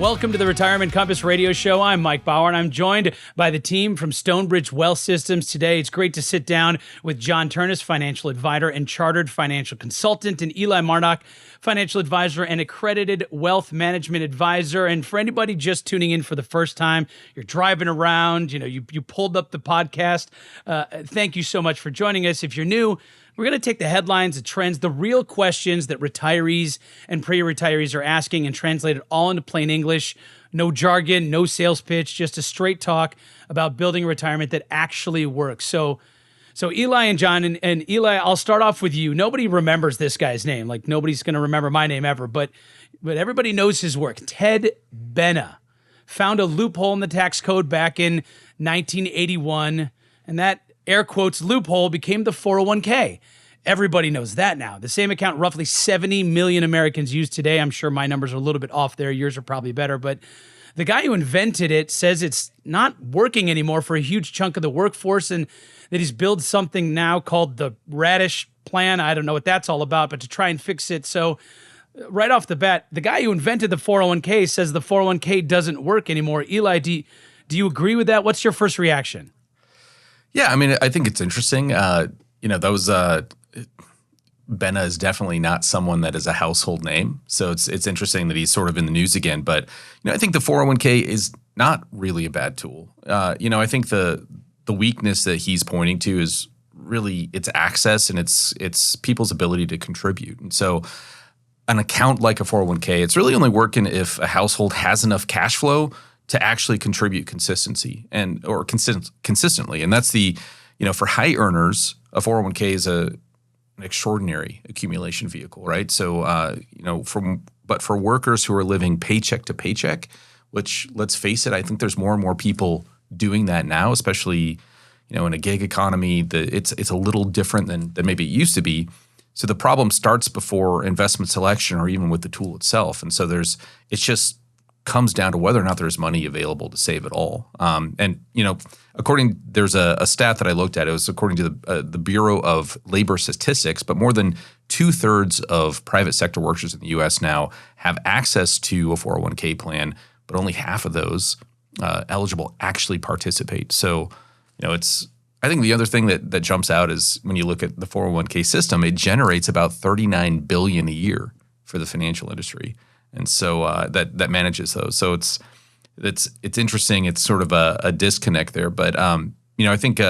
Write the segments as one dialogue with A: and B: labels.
A: Welcome to the Retirement Compass Radio Show. I'm Mike Bauer, and I'm joined by the team from Stonebridge Wealth Systems today. It's great to sit down with John Ternus, financial advisor and chartered financial consultant, and Eli Mardock, financial advisor and accredited wealth management advisor. And for anybody just tuning in for the first time, you're driving around, you pulled up the podcast. Thank you so much for joining us. If you're new, we're going to take the headlines, the trends, the real questions that retirees and pre-retirees are asking and translate it all into plain English. No jargon, no sales pitch, just a straight talk about building a retirement that actually works. So Eli and John, and Eli, I'll start off with you. Nobody remembers this guy's name. Like, nobody's going to remember my name ever, but everybody knows his work. Ted Benna found a loophole in the tax code back in 1981, and that air quotes loophole became the 401k. Everybody knows that now. The same account roughly 70 million Americans use today. I'm sure my numbers are a little bit off there. Yours are probably better. But the guy who invented it says it's not working anymore for a huge chunk of the workforce, and that he's built something now called the Radish Plan. I don't know what that's all about, but to try and fix it. So right off the bat, the guy who invented the 401k says the 401k doesn't work anymore. Eli, do you agree with that? What's your first reaction?
B: Yeah, I mean, I think it's interesting. Benna is definitely not someone that is a household name. So it's interesting that he's sort of in the news again. But, I think the 401k is not really a bad tool. I think the weakness that he's pointing to is really its access and it's people's ability to contribute. And so an account like a 401k, it's really only working if a household has enough cash flow to actually contribute consistently. And that's for high earners, a 401k is an extraordinary accumulation vehicle, right? So, but for workers who are living paycheck to paycheck, which, let's face it, I think there's more and more people doing that now, especially, in a gig economy, it's a little different than maybe it used to be. So the problem starts before investment selection or even with the tool itself. And so it's just comes down to whether or not there's money available to save it all. There's a stat that I looked at. It was according to the Bureau of Labor Statistics, but more than 2/3 of private sector workers in the U.S. now have access to a 401k plan, but only half of those eligible actually participate. So, I think the other thing that jumps out is when you look at the 401k system, it generates about $39 billion a year for the financial industry. And so that manages those. So it's interesting. It's sort of a disconnect there. But I think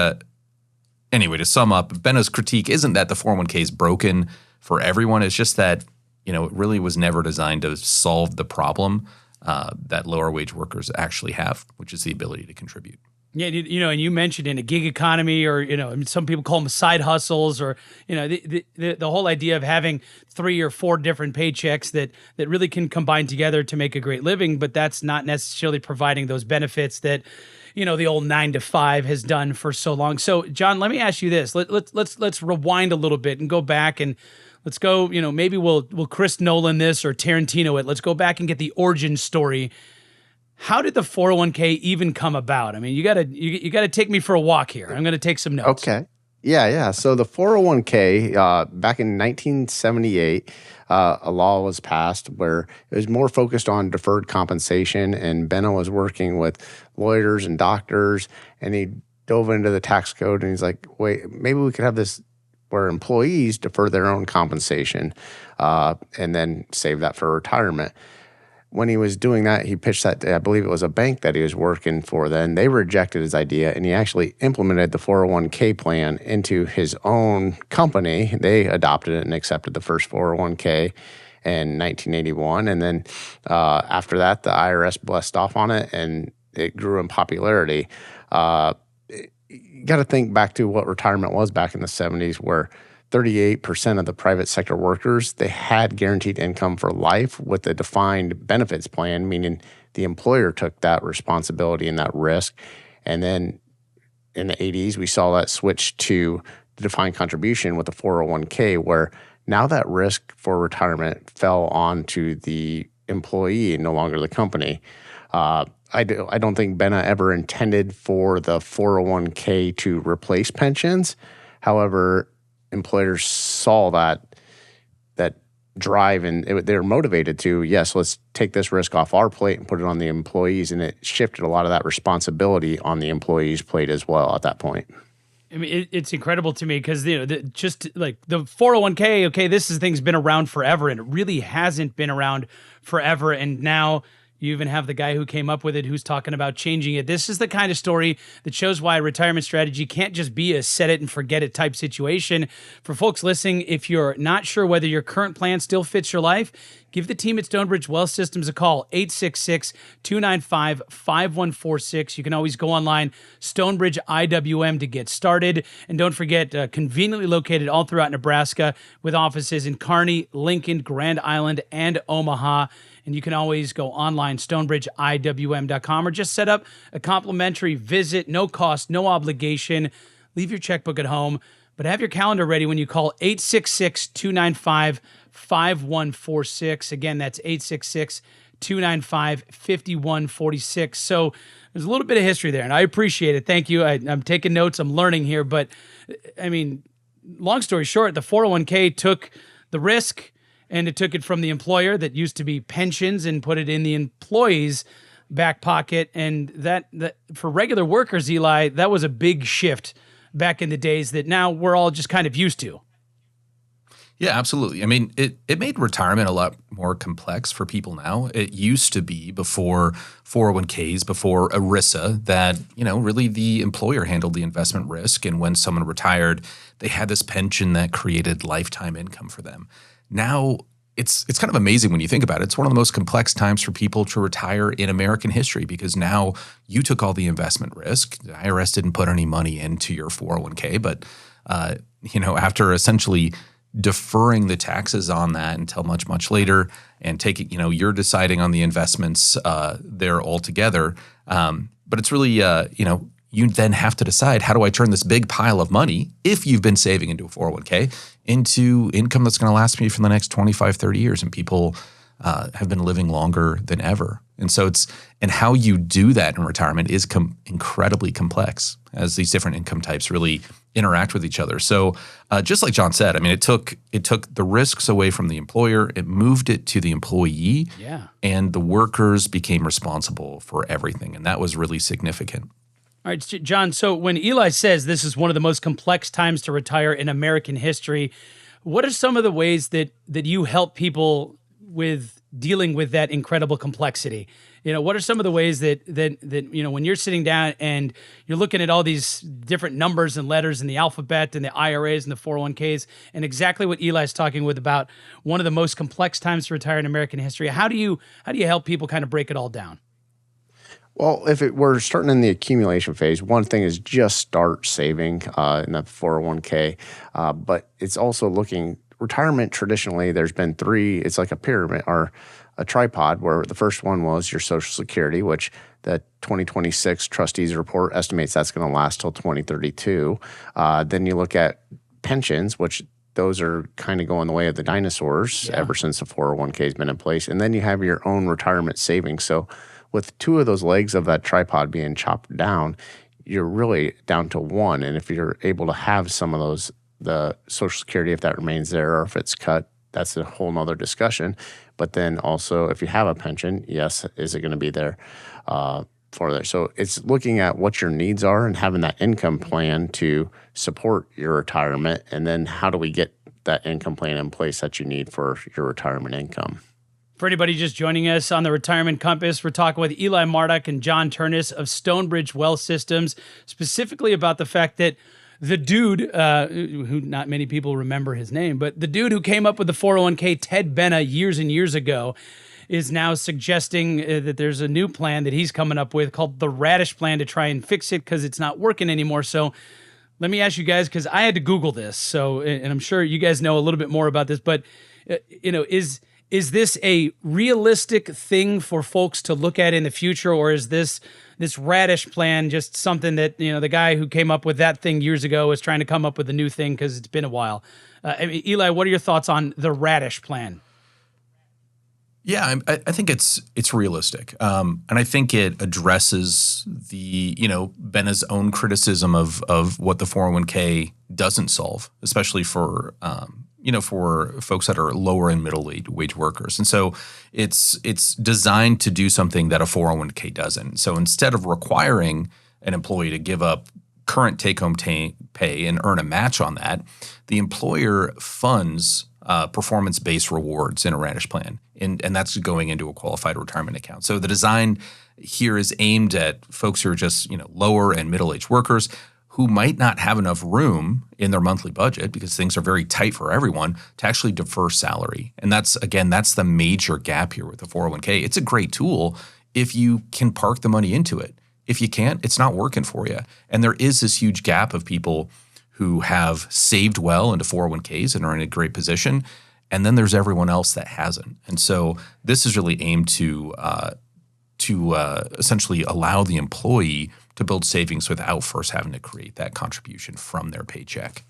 B: anyway, to sum up, Benna's critique isn't that the 401k is broken for everyone. It's just that it really was never designed to solve the problem that lower wage workers actually have, which is the ability to contribute.
A: Yeah, and you mentioned in a gig economy, or some people call them side hustles, or the whole idea of having 3 or 4 different paychecks that really can combine together to make a great living, but that's not necessarily providing those benefits that the old 9 to 5 has done for so long. So, John, let me ask you this: let's rewind a little bit and go back and let's go. Maybe we'll Chris Nolan this or Tarantino it. Let's go back and get the origin story. How did the 401k even come about? I mean, you gotta take me for a walk here. I'm going to take some notes.
C: Okay. Yeah. So the 401k, back in 1978, a law was passed where it was more focused on deferred compensation, and Benna was working with lawyers and doctors, and he dove into the tax code, and he's like, wait, maybe we could have this where employees defer their own compensation and then save that for retirement. When he was doing that, he pitched that to, I believe it was a bank that he was working for then. They rejected his idea, and he actually implemented the 401k plan into his own company. They adopted it and accepted the first 401k in 1981. And then after that, the IRS blessed off on it, and it grew in popularity. You got to think back to what retirement was back in the 70s, where 38% of the private sector workers, they had guaranteed income for life with a defined benefits plan, meaning the employer took that responsibility and that risk. And then in the 80s, we saw that switch to the defined contribution with the 401k, where now that risk for retirement fell onto the employee and no longer the company. I don't think Benna ever intended for the 401k to replace pensions. However, employers saw that drive, and they were motivated to, yes, let's take this risk off our plate and put it on the employees. And it shifted a lot of that responsibility on the employees' plate as well at that point.
A: I mean, it's incredible to me because, just like the 401k, okay, this thing's been around forever, and it really hasn't been around forever. And now you even have the guy who came up with it who's talking about changing it. This is the kind of story that shows why a retirement strategy can't just be a set it and forget it type situation. For folks listening, if you're not sure whether your current plan still fits your life, give the team at Stonebridge Wealth Systems a call, 866-295-5146. You can always go online, Stonebridge IWM, to get started. And don't forget, conveniently located all throughout Nebraska with offices in Kearney, Lincoln, Grand Island, and Omaha. And you can always go online, stonebridgeiwm.com, or just set up a complimentary visit, no cost, no obligation. Leave your checkbook at home, but have your calendar ready when you call 866-295-5146. Again, that's 866-295-5146. So there's a little bit of history there, and I appreciate it. Thank you. I'm taking notes. I'm learning here. But, I mean, long story short, the 401k took the risk, and it took it from the employer that used to be pensions and put it in the employee's back pocket. And that for regular workers, Eli, that was a big shift back in the days that now we're all just kind of used to.
B: Yeah, absolutely. I mean, it made retirement a lot more complex for people now. It used to be before 401ks, before ERISA, that, really the employer handled the investment risk. And when someone retired, they had this pension that created lifetime income for them. Now, it's kind of amazing when you think about it. It's one of the most complex times for people to retire in American history, because now you took all the investment risk. The IRS didn't put any money into your 401k, but after essentially deferring the taxes on that until much, much later and taking, you're deciding on the investments there altogether. But it's really, you then have to decide, how do I turn this big pile of money, if you've been saving into a 401k, into income that's going to last me for the next 25, 30 years. And people have been living longer than ever. And so and how you do that in retirement is incredibly complex, as these different income types really interact with each other. So just like John said, I mean, it took the risks away from the employer, it moved it to the employee, and the workers became responsible for everything. And that was really significant.
A: All right, John, so when Eli says this is one of the most complex times to retire in American history, what are some of the ways that you help people with dealing with that incredible complexity? What are some of the ways that when you're sitting down and you're looking at all these different numbers and letters in the alphabet and the IRAs and the 401ks, and exactly what Eli's talking with about one of the most complex times to retire in American history, how do you help people kind of break it all down?
C: Well, if we're starting in the accumulation phase, one thing is just start saving in the 401k, but it's also retirement traditionally, there's been three, it's like a pyramid or a tripod, where the first one was your Social Security, which the 2026 trustees report estimates that's going to last till 2032. Then you look at pensions, which those are kind of going the way of the dinosaurs ever since the 401k has been in place. And then you have your own retirement savings. So with two of those legs of that tripod being chopped down, you're really down to one. And if you're able to have some of those, the Social Security, if that remains there or if it's cut, that's a whole nother discussion. But then also, if you have a pension, yes, is it going to be there for there? So it's looking at what your needs are and having that income plan to support your retirement. And then how do we get that income plan in place that you need for your retirement income?
A: For anybody just joining us on the Retirement Compass, we're talking with Eli Mardock and John Ternus of Stonebridge Wealth Systems, specifically about the fact that the dude, who not many people remember his name, but the dude who came up with the 401k, Ted Benna, years and years ago, is now suggesting that there's a new plan that he's coming up with called the Radish Plan to try and fix it because it's not working anymore. So let me ask you guys, because I had to Google this, so, and I'm sure you guys know a little bit more about this, but is this a realistic thing for folks to look at in the future, or is this Radish Plan just something that, the guy who came up with that thing years ago is trying to come up with a new thing because it's been a while? Eli, what are your thoughts on the Radish Plan?
B: Yeah, I think it's realistic, and I think it addresses the Benna's own criticism of what the 401k doesn't solve, especially for for folks that are lower and middle wage workers. And so it's designed to do something that a 401k doesn't. So instead of requiring an employee to give up current take-home pay and earn a match on that, the employer funds performance-based rewards in a Radish plan, and that's going into a qualified retirement account. So the design here is aimed at folks who are just lower and middle-aged workers who might not have enough room in their monthly budget because things are very tight for everyone to actually defer salary. And that's the major gap here with the 401k. It's a great tool if you can park the money into it. If you can't, it's not working for you. And there is this huge gap of people who have saved well into 401ks and are in a great position. And then there's everyone else that hasn't. And so this is really aimed to essentially allow the employee to build savings without first having to create that contribution from their paycheck.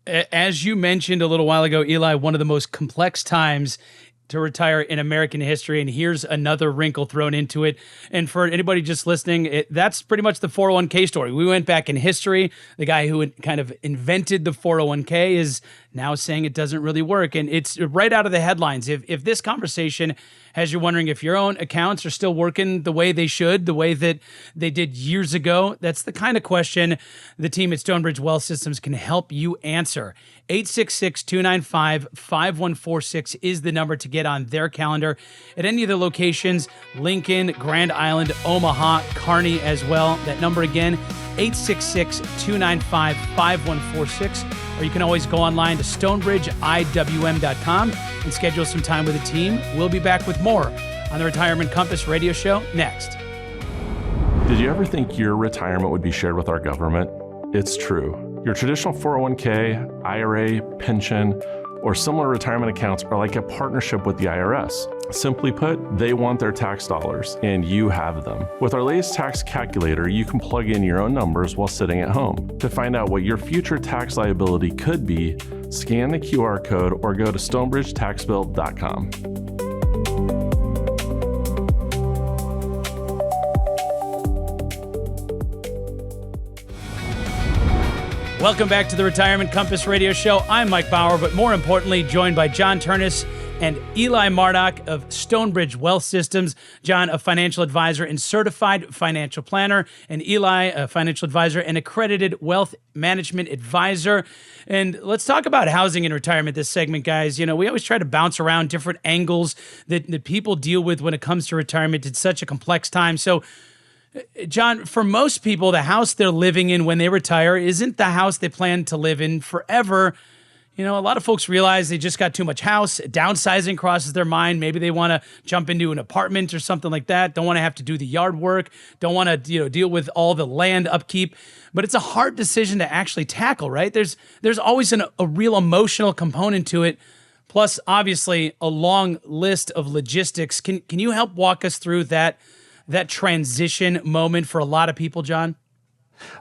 A: As you mentioned a little while ago, Eli, one of the most complex times to retire in American history, and here's another wrinkle thrown into it. And for anybody just listening, that's pretty much the 401k story. We went back in history. The guy who kind of invented the 401k is now saying it doesn't really work. And it's right out of the headlines. If this conversation has you wondering if your own accounts are still working the way they should, the way that they did years ago, that's the kind of question the team at Stonebridge Wealth Systems can help you answer. 866-295-5146 is the number to get on their calendar at any of the locations, Lincoln, Grand Island, Omaha, Kearney as well. That number again, 866-295-5146. Or you can always go online to stonebridgeiwm.com and schedule some time with the team. We'll be back with more on the Retirement Compass radio show next.
D: Did you ever think your retirement would be shared with our government? It's true. Your traditional 401k, IRA, pension, or similar retirement accounts are like a partnership with the IRS. Simply put, they want their tax dollars, and you have them. With our latest tax calculator, you can plug in your own numbers while sitting at home. To find out what your future tax liability could be, scan the QR code or go to stonebridgetaxbill.com.
A: Welcome back to the Retirement Compass radio show. I'm Mike Bauer, but more importantly, joined by John Ternus and Eli Mardock of Stonebridge Wealth Systems. John, a financial advisor and certified financial planner, and Eli, a financial advisor and accredited wealth management advisor. And let's talk about housing and retirement this segment, guys. We always try to bounce around different angles that people deal with when it comes to retirement. It's such a complex time. So, John, for most people, the house they're living in when they retire isn't the house they plan to live in forever. A lot of folks realize they just got too much house. Downsizing crosses their mind. Maybe they want to jump into an apartment or something like that. Don't want to have to do the yard work. Don't want to deal with all the land upkeep. But it's a hard decision to actually tackle, right? There's always a real emotional component to it. Plus, obviously, a long list of logistics. Can you help walk us through that transition moment for a lot of people, John?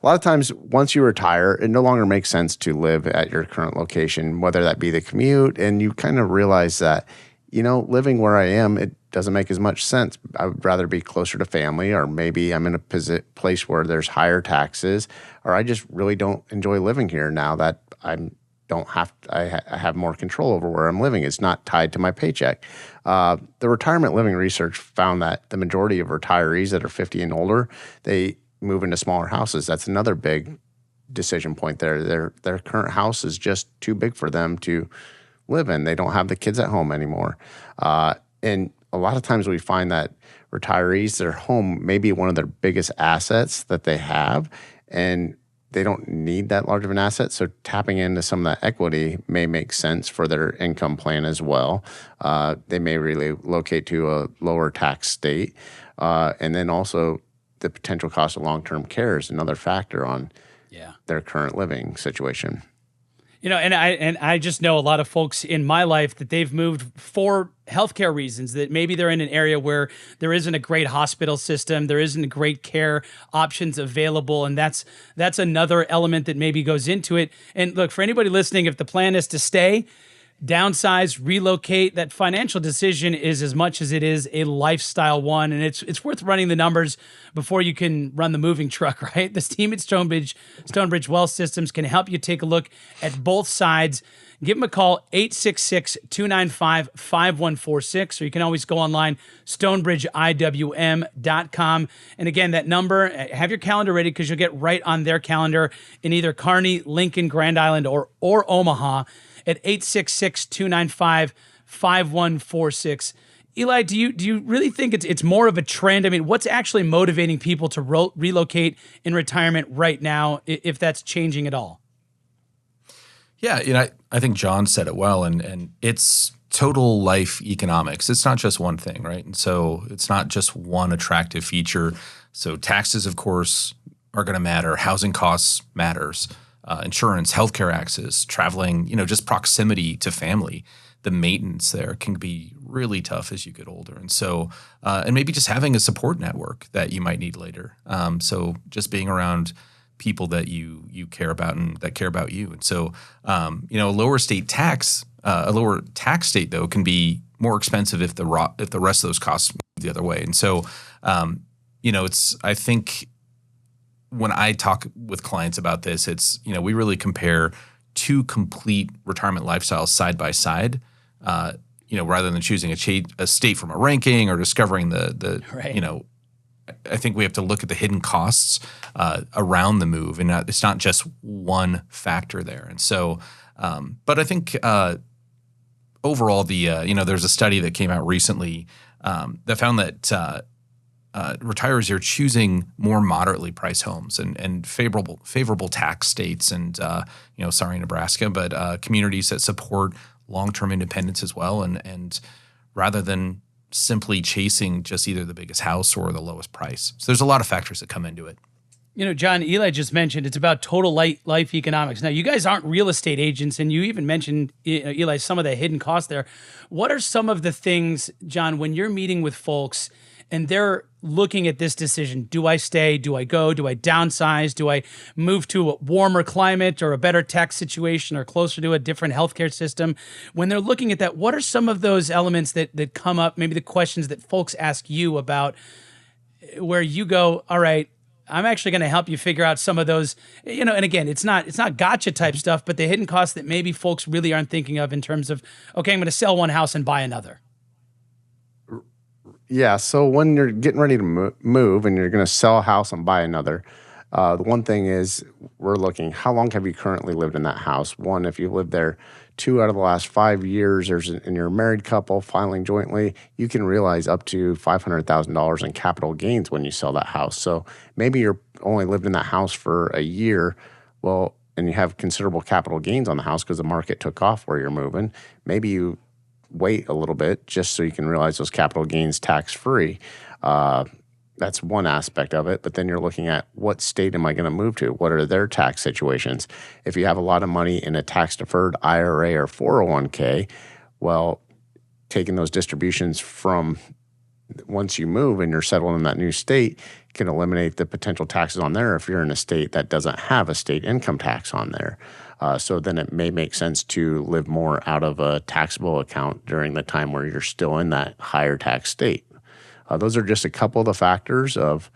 C: A lot of times, once you retire, it no longer makes sense to live at your current location, whether that be the commute, and you kind of realize that, living where I am, it doesn't make as much sense. I would rather be closer to family, or maybe I'm in a place where there's higher taxes, or I just really don't enjoy living here now that I have more control over where I'm living. It's not tied to my paycheck. The retirement living research found that the majority of retirees that are 50 and older, they move into smaller houses. That's another big decision point there. Their current house is just too big for them to live in. They don't have the kids at home anymore. And a lot of times we find that retirees, their home may be one of their biggest assets that they have, and they don't need that large of an asset. So tapping into some of that equity may make sense for their income plan as well. They may relocate to a lower tax state. And then also the potential cost of long-term care is another factor on their current living situation.
A: And I just know a lot of folks in my life that they've moved for healthcare reasons, that maybe they're in an area where there isn't a great hospital system, there isn't great care options available, and that's another element that maybe goes into it. And look, for anybody listening, if the plan is to stay, downsize, relocate. That financial decision is as much as it is a lifestyle one, and it's worth running the numbers before you can run the moving truck, right? This team at Stonebridge Wealth Systems can help you take a look at both sides. Give them a call, 866-295-5146, or you can always go online, stonebridgeiwm.com. And again, that number, have your calendar ready because you'll get right on their calendar in either Kearney, Lincoln, Grand Island, or Omaha at 866-295-5146. Eli, do you really think it's more of a trend? I mean, what's actually motivating people to relocate in retirement right now, if that's changing at all?
B: Yeah, I think John said it well, and it's total life economics. It's not just one thing, right? And so it's not just one attractive feature. So taxes, of course, are going to matter. Housing costs matters. Insurance, healthcare access, traveling, just proximity to family. The maintenance there can be really tough as you get older. And so, and maybe just having a support network that you might need later. So just being around people that you care about and that care about you. And so, a lower tax state though can be more expensive if the rest of those costs move the other way. And so, I think when I talk with clients about this, it's, we really compare two complete retirement lifestyles side by side, rather than choosing a state from a ranking or discovering the
A: right.
B: I think we have to look at the hidden costs around the move, and it's not just one factor there. And so, but I think overall, there's a study that came out recently that found that retirees are choosing more moderately priced homes and favorable tax states, and sorry, Nebraska, but communities that support long-term independence as well, and rather than simply chasing just either the biggest house or the lowest price. So there's a lot of factors that come into it.
A: John, Eli just mentioned it's about total life economics. Now, you guys aren't real estate agents, and you even mentioned, Eli, some of the hidden costs there. What are some of the things, John, when you're meeting with folks and they're looking at this decision? Do I stay? Do I go? Do I downsize? Do I move to a warmer climate or a better tax situation or closer to a different healthcare system? When they're looking at that, what are some of those elements that come up, maybe the questions that folks ask you about, where you go, all right, I'm actually going to help you figure out some of those, and again, it's not gotcha type stuff, but the hidden costs that maybe folks really aren't thinking of in terms of, okay, I'm going to sell one house and buy another.
C: Yeah, so when you're getting ready to move and you're going to sell a house and buy another, the one thing is we're looking, how long have you currently lived in that house? One, if you lived there 2 out of the last 5 years, and you're a married couple filing jointly, you can realize up to $500,000 in capital gains when you sell that house. So maybe you're only lived in that house for a year, and you have considerable capital gains on the house because the market took off where you're moving. Maybe you wait a little bit just so you can realize those capital gains tax-free. That's one aspect of it. But then you're looking at, what state am I going to move to? What are their tax situations? If you have a lot of money in a tax-deferred IRA or 401k, well, taking those distributions from once you move and you're settled in that new state can eliminate the potential taxes on there if you're in a state that doesn't have a state income tax on there. So then it may make sense to live more out of a taxable account during the time where you're still in that higher tax state. Those are just a couple of the factors of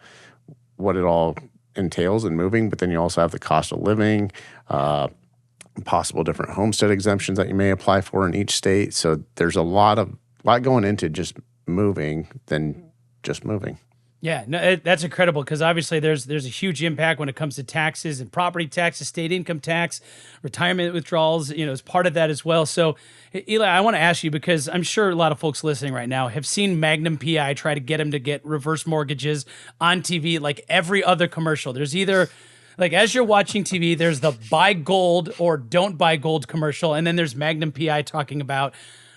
C: what it all entails in moving, but then you also have the cost of living, possible different homestead exemptions that you may apply for in each state. So there's a lot going into just moving than just moving.
A: Yeah, no, that's incredible, because obviously there's a huge impact when it comes to taxes and property taxes, state income tax, retirement withdrawals, as part of that as well. So, Eli, I want to ask you, because I'm sure a lot of folks listening right now have seen Magnum PI try to get them to get reverse mortgages on TV, like every other commercial. There's either, like, as you're watching TV, there's the buy gold or don't buy gold commercial, and then there's Magnum PI talking about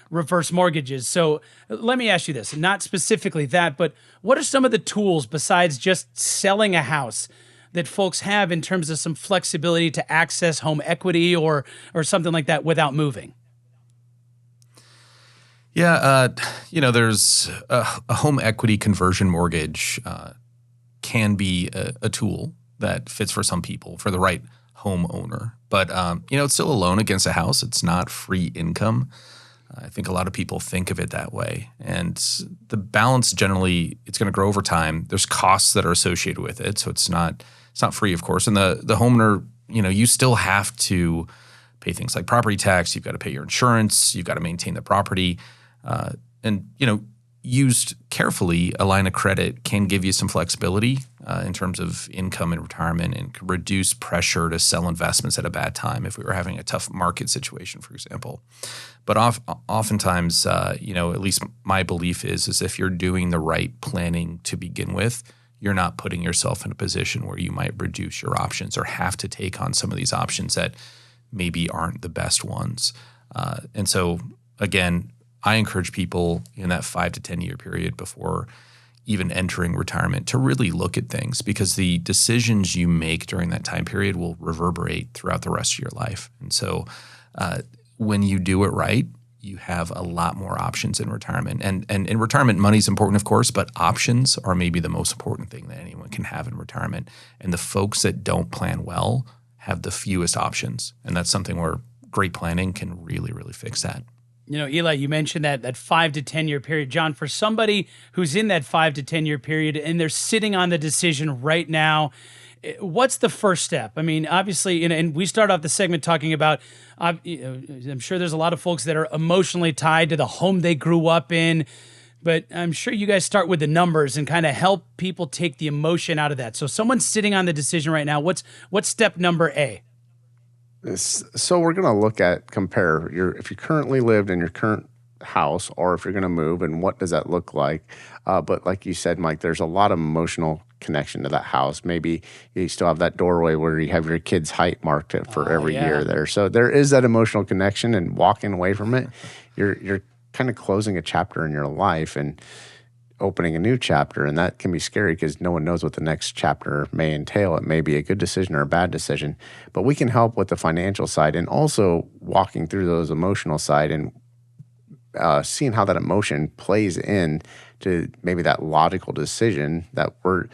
A: reverse mortgages. So let me ask you this, not specifically that, but what are some of the tools besides just selling a house that folks have in terms of some flexibility to access home equity or something like that without moving?
B: Yeah, there's a home equity conversion mortgage can be a tool that fits for some people for the right homeowner. But, it's still a loan against a house. It's not free income. I think a lot of people think of it that way. And the balance generally, it's going to grow over time. There's costs that are associated with it. So it's not free, of course. And the homeowner, you still have to pay things like property tax. You've got to pay your insurance. You've got to maintain the property. Used carefully, a line of credit can give you some flexibility in terms of income and retirement, and can reduce pressure to sell investments at a bad time if we were having a tough market situation, for example. But oftentimes, at least my belief is if you're doing the right planning to begin with, you're not putting yourself in a position where you might reduce your options or have to take on some of these options that maybe aren't the best ones. And so, again, I encourage people in that 5 to 10 year period before even entering retirement to really look at things, because the decisions you make during that time period will reverberate throughout the rest of your life. And so when you do it right, you have a lot more options in retirement. And in retirement, money's important, of course, but options are maybe the most important thing that anyone can have in retirement. And the folks that don't plan well have the fewest options. And that's something where great planning can really, really fix that.
A: Eli, you mentioned that 5 to 10 year period. John, for somebody who's in that 5 to 10 year period and they're sitting on the decision right now, what's the first step? I mean, obviously, and we start off the segment talking about, I'm sure there's a lot of folks that are emotionally tied to the home they grew up in, but I'm sure you guys start with the numbers and kind of help people take the emotion out of that. So someone's sitting on the decision right now. What's step number A?
C: So we're going to compare if you currently lived in your current house, or if you're going to move, and what does that look like? But like you said, Mike, there's a lot of emotional connection to that house. Maybe you still have that doorway where you have your kid's height marked for every year there. So there is that emotional connection, and walking away from it, you're kind of closing a chapter in your life and opening a new chapter, and that can be scary because no one knows what the next chapter may entail. It may be a good decision or a bad decision, but we can help with the financial side and also walking through those emotional side and seeing how that emotion plays in to maybe that logical decision that we're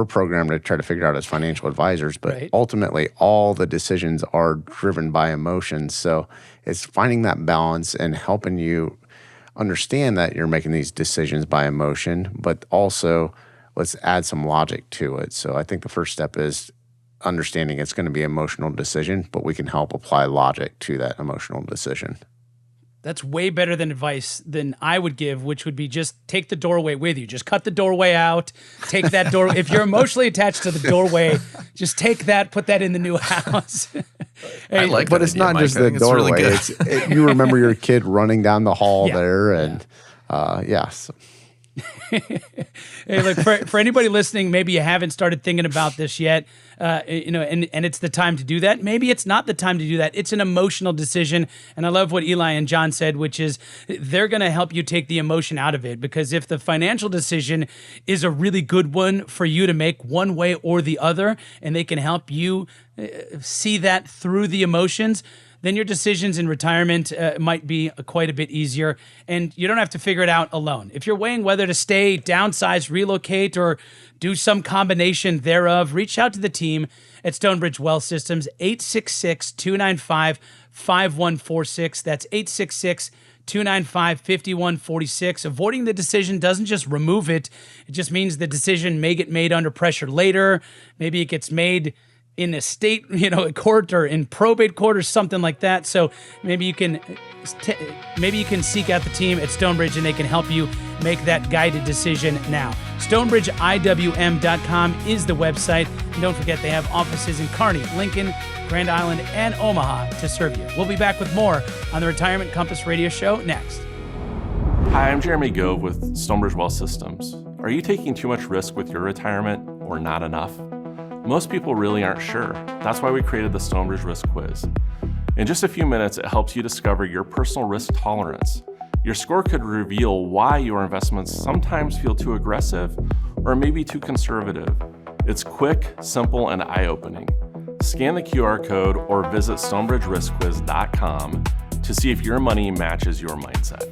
C: programmed to try to figure out as financial advisors. But ultimately, all the decisions are driven by emotions. So it's finding that balance and helping you understand that you're making these decisions by emotion, but also let's add some logic to it. So I think the first step is understanding it's going to be an emotional decision, but we can help apply logic to that emotional decision.
A: That's way better than advice than I would give, which would be just take the doorway with you. Just cut the doorway out. Take that door. If you're emotionally attached to the doorway, just take that, put that in the new house.
B: I like
C: but
B: that
C: it's
B: idea,
C: not
B: Mike.
C: just
B: I
C: the
B: think it's really
C: doorway.
B: good.
C: You remember your kid running down the hall there, and so.
A: Hey, look, for anybody listening, maybe you haven't started thinking about this yet, and it's the time to do that. Maybe it's not the time to do that. It's an emotional decision. And I love what Eli and John said, which is they're going to help you take the emotion out of it. Because if the financial decision is a really good one for you to make one way or the other, and they can help you see that through the emotions, then your decisions in retirement might be quite a bit easier, and you don't have to figure it out alone. If you're weighing whether to stay, downsize, relocate, or do some combination thereof, reach out to the team at Stonebridge Wealth Systems, 866-295-5146. That's 866-295-5146. Avoiding the decision doesn't just remove it. It just means the decision may get made under pressure later. Maybe it gets made in a state, court or in probate court or something like that. So maybe you can seek out the team at Stonebridge and they can help you make that guided decision now. StonebridgeIWM.com is the website. And don't forget, they have offices in Kearney, Lincoln, Grand Island, and Omaha to serve you. We'll be back with more on the Retirement Compass Radio Show next.
D: Hi, I'm Jeremy Gove with Stonebridge Wealth Systems. Are you taking too much risk with your retirement or not enough? Most people really aren't sure. That's why we created the Stonebridge Risk Quiz. In just a few minutes, it helps you discover your personal risk tolerance. Your score could reveal why your investments sometimes feel too aggressive or maybe too conservative. It's quick, simple, and eye-opening. Scan the QR code or visit stonebridgeriskquiz.com to see if your money matches your mindset.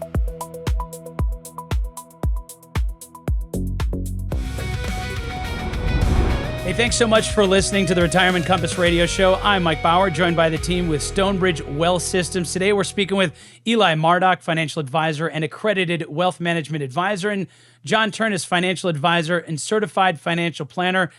A: Hey, thanks so much for listening to the Retirement Compass Radio Show. I'm Mike Bauer, joined by the team with Stonebridge Wealth Systems. Today, we're speaking with Eli Mardock, financial advisor and accredited wealth management advisor, and John Ternus, financial advisor and certified financial planner.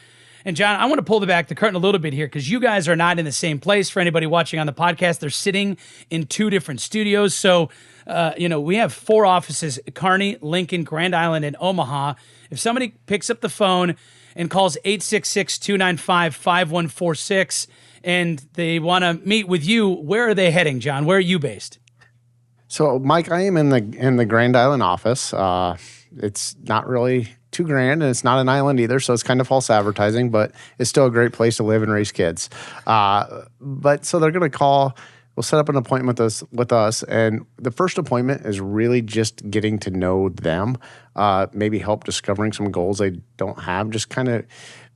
A: And John, I want to pull back the curtain a little bit here because you guys are not in the same place. For anybody watching on the podcast, they're sitting in two different studios. So, we have 4 offices: Kearney, Lincoln, Grand Island, and Omaha. If somebody picks up the phone and calls 866-295-5146 and they want to meet with you, where are they heading, John? Where are you based?
C: So, Mike, I am in the Grand Island office. It's not really too grand, and it's not an island either, so it's kind of false advertising, but it's still a great place to live and raise kids. But so they're going to call. We'll set up an appointment with us, and the first appointment is really just getting to know them, maybe help discovering some goals they don't have, just kind of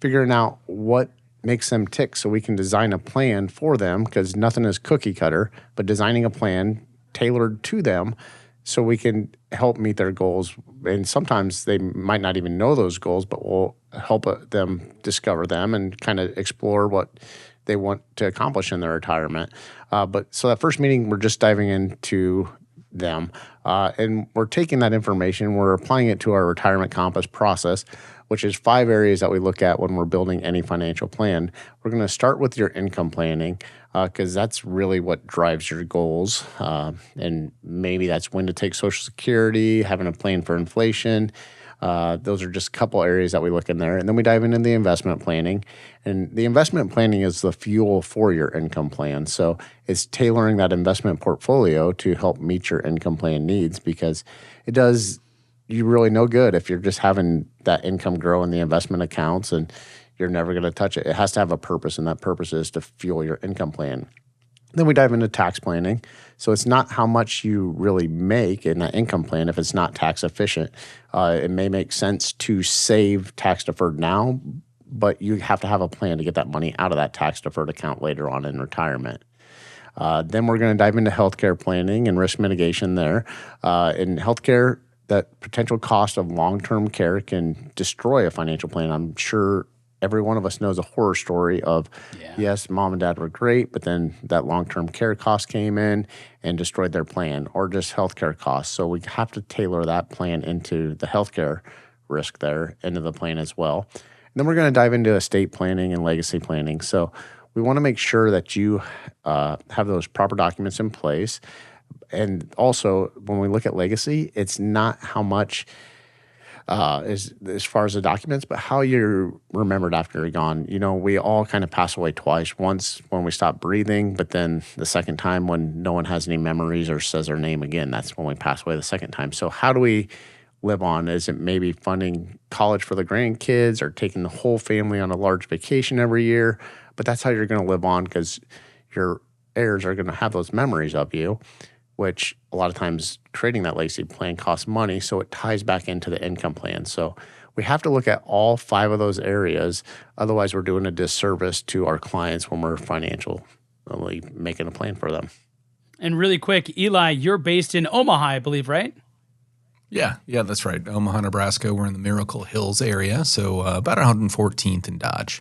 C: figuring out what makes them tick so we can design a plan for them, because nothing is cookie cutter, but designing a plan tailored to them so we can help meet their goals. And sometimes they might not even know those goals, but we'll help them discover them and kind of explore what they want to accomplish in their retirement. But so that first meeting, we're just diving into them. And we're taking that information, we're applying it to our retirement compass process, which is 5 areas that we look at when we're building any financial plan. We're going to start with your income planning, because that's really what drives your goals. And maybe that's when to take Social Security, having a plan for inflation. Those are just a couple areas that we look in there. And then we dive into the investment planning. And the investment planning is the fuel for your income plan. So it's tailoring that investment portfolio to help meet your income plan needs, because it does you really no good if you're just having that income grow in the investment accounts and you're never going to touch it. It has to have a purpose, and that purpose is to fuel your income plan. Then we dive into tax planning. So it's not how much you really make in that income plan if it's not tax efficient. It may make sense to save tax deferred now, but you have to have a plan to get that money out of that tax deferred account later on in retirement. Then we're going to dive into healthcare planning and risk mitigation there. In healthcare, that potential cost of long-term care can destroy a financial plan. I'm sure every one of us knows a horror story of, yes, mom and dad were great, but then that long-term care cost came in and destroyed their plan, or just healthcare costs. So we have to tailor that plan into the healthcare risk there, into the plan as well. And then we're going to dive into estate planning and legacy planning. So we want to make sure that you have those proper documents in place. And also, when we look at legacy, it's not how much as far as the documents, but how you're remembered after you're gone. You know, we all kind of pass away twice. Once when we stop breathing, but then the second time when no one has any memories or says their name again, that's when we pass away the second time. So how do we live on? Is it maybe funding college for the grandkids or taking the whole family on a large vacation every year? But that's how you're going to live on, because your heirs are going to have those memories of you, which a lot of times creating that legacy plan costs money, so it ties back into the income plan. So we have to look at all 5 of those areas. Otherwise, we're doing a disservice to our clients when we're financially making a plan for them. And
A: really quick, Eli, you're based in Omaha, I believe, right?
B: Yeah, that's right. Omaha, Nebraska. We're in the Miracle Hills area, so about 114th and Dodge.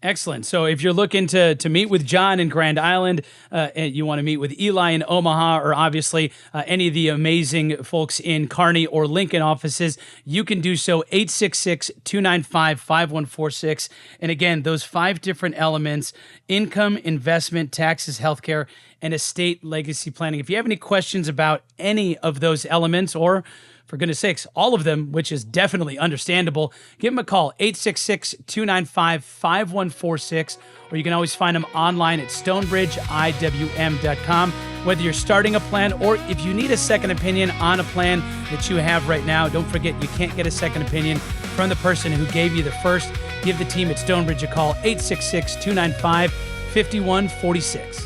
A: Excellent. So if you're looking to meet with John in Grand Island, and you want to meet with Eli in Omaha, or obviously any of the amazing folks in Kearney or Lincoln offices, you can do so. 866-295-5146. And again, those 5 different elements: income, investment, taxes, healthcare, and estate legacy planning. If you have any questions about any of those elements, or for goodness sakes, all of them, which is definitely understandable, give them a call, 866-295-5146, or you can always find them online at stonebridgeiwm.com. Whether you're starting a plan or if you need a second opinion on a plan that you have right now, don't forget you can't get a second opinion from the person who gave you the first. Give the team at Stonebridge a call, 866-295-5146.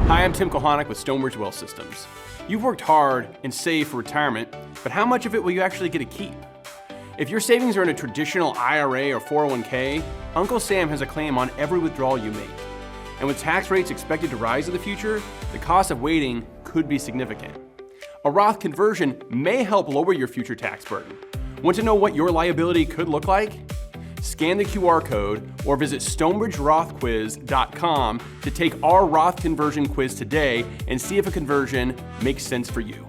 E: Hi, I'm Tim Kohanic with Stonebridge Wealth Systems. You've worked hard and saved for retirement, but how much of it will you actually get to keep? If your savings are in a traditional IRA or 401k, Uncle Sam has a claim on every withdrawal you make. And with tax rates expected to rise in the future, the cost of waiting could be significant. A Roth conversion may help lower your future tax burden. Want to know what your liability could look like? scan the QR code or visit stonebridgerothquiz.com to take our Roth conversion quiz today and see if a conversion makes sense for you.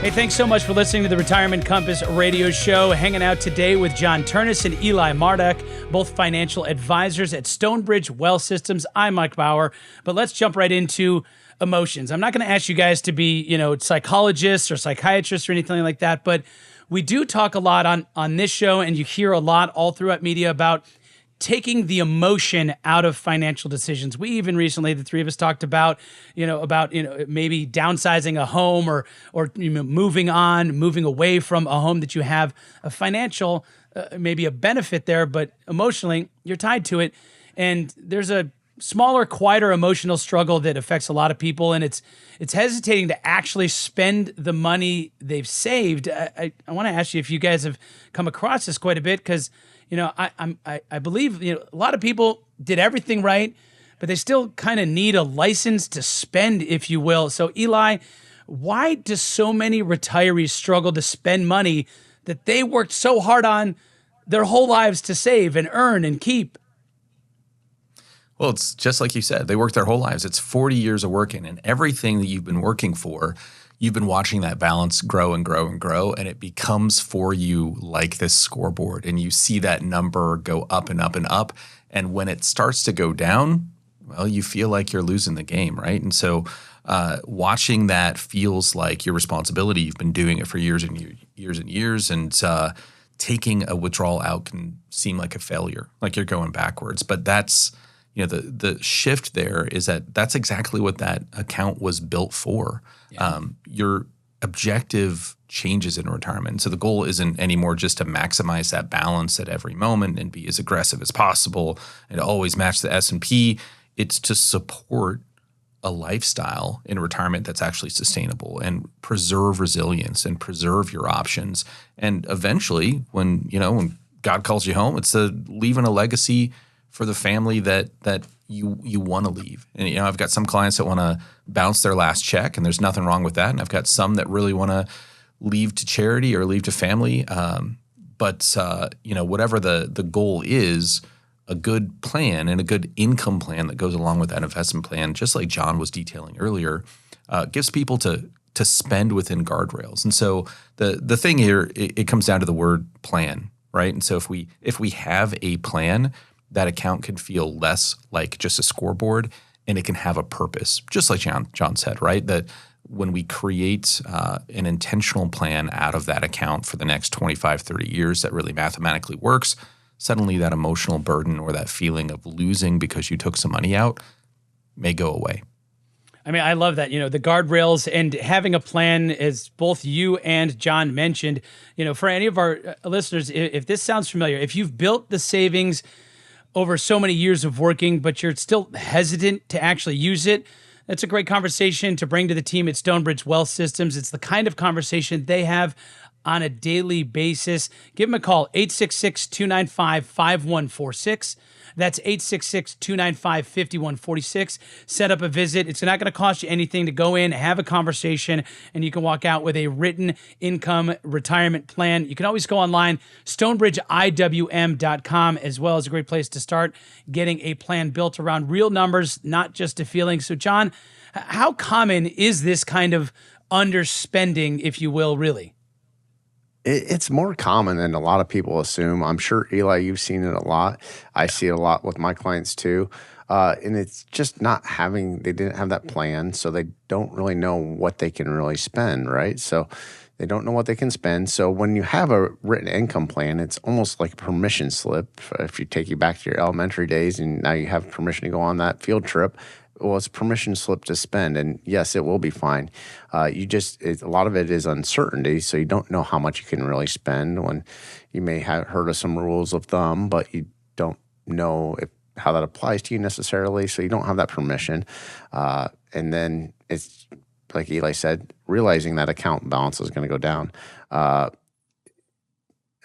A: Hey, thanks so much for listening to the Retirement Compass radio show. Hanging out today with John Ternus and Eli Mardock, both financial advisors at Stonebridge Wealth Systems. I'm Mike Bauer, but let's jump right into emotions. I'm not going to ask you guys to be, psychologists or psychiatrists or anything like that, but we do talk a lot on this show, and you hear a lot all throughout media about taking the emotion out of financial decisions. We even recently, the three of us talked about maybe downsizing a home or moving away from a home that you have a financial, maybe a benefit there, but emotionally you're tied to it. And there's a smaller, quieter emotional struggle that affects a lot of people, and it's hesitating to actually spend the money they've saved. I want to ask you if you guys have come across this quite a bit, because I believe a lot of people did everything right, but they still kind of need a license to spend, if you will. So Eli, why do so many retirees struggle to spend money that they worked so hard on their whole lives to save and earn and keep?
B: Well, it's just like you said, they worked their whole lives. It's 40 years of working, and everything that you've been working for, you've been watching that balance grow and grow and grow, and it becomes for you like this scoreboard, and you see that number go up and up and up. And when it starts to go down, well, you feel like you're losing the game, right? And so watching that feels like your responsibility. You've been doing it for years and years and years, and taking a withdrawal out can seem like a failure, like you're going backwards. But that's the shift there is that's exactly what that account was built for. Yeah. Your objective changes in retirement. So the goal isn't anymore just to maximize that balance at every moment and be as aggressive as possible and always match the S&P. It's to support a lifestyle in retirement that's actually sustainable and preserve resilience and preserve your options. And eventually, when God calls you home, it's leaving a legacy for the family that you want to leave. And I've got some clients that want to bounce their last check, and there's nothing wrong with that. And I've got some that really want to leave to charity or leave to family. But whatever the goal is, a good plan and a good income plan that goes along with that investment plan, just like John was detailing earlier, gives people to spend within guardrails. And so the thing here, it comes down to the word plan, right? And so if we have a plan, that account can feel less like just a scoreboard, and it can have a purpose, just like John said, right? That when we create an intentional plan out of that account for the next 25, 30 years that really mathematically works, suddenly that emotional burden or that feeling of losing because you took some money out may go away.
A: I mean, I love that, the guardrails and having a plan, as both you and John mentioned. For any of our listeners, if this sounds familiar, if you've built the savings over so many years of working, but you're still hesitant to actually use it, that's a great conversation to bring to the team at Stonebridge Wealth Systems. It's the kind of conversation they have on a daily basis. Give them a call, 866-295-5146. That's 866-295-5146. Set up a visit. It's not going to cost you anything to go in, have a conversation, and you can walk out with a written income retirement plan. You can always go online, stonebridgeiwm.com, as well as a great place to start getting a plan built around real numbers, not just a feeling. So, John, how common is this kind of underspending, if you will, really?
C: It's more common than a lot of people assume. I'm sure, Eli, you've seen it a lot. I see it a lot with my clients too. And it's just they didn't have that plan, so they don't really know what they can really spend, right? So they don't know what they can spend. So when you have a written income plan, it's almost like a permission slip. If you take you back to your elementary days and now you have permission to go on that field trip, well, it's a permission slip to spend, and yes, it will be fine. A lot of it is uncertainty, so you don't know how much you can really spend. When you may have heard of some rules of thumb, but you don't know how that applies to you necessarily, so you don't have that permission. And then it's like Eli said, realizing that account balance is going to go down. A